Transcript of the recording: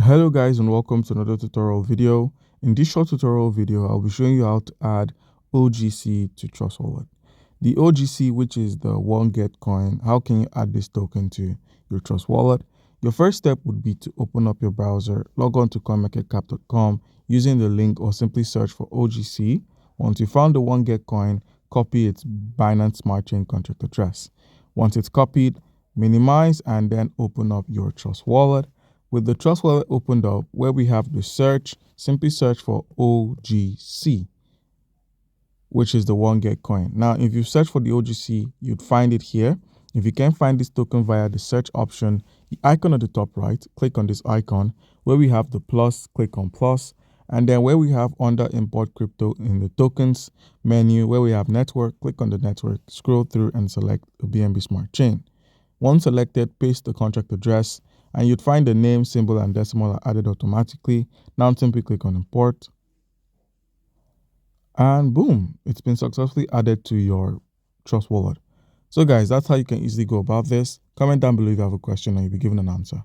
Hello guys, and welcome to another tutorial video. In this short tutorial video, I'll be showing you how to add OGC to Trust Wallet. The OGC, which is the one get coin, how can you add this token to your Trust Wallet? Your first step would be to open up your browser, log on to coinmarketcap.com using the link, or simply search for OGC. Once you found the one get coin, copy its Binance Smart Chain contract address. Once it's copied, minimize and then open up your Trust Wallet. With the Trust Wallet opened up, where we have the search, simply search for OGC, which is the one get coin. Now, if you search for the OGC, you'd find it here. If you can't find this token via the search option, the icon at the top right, click on this icon. Where we have the plus, click on plus. And then where we have under import crypto in the tokens menu, where we have network, click on the network, scroll through and select the BNB Smart Chain. Once selected, paste the contract address, and you'd find the name, symbol, and decimal are added automatically. Now simply click on import, and boom, it's been successfully added to your Trust Wallet. So guys, that's how you can easily go about this. Comment down below if you have a question and you'll be given an answer.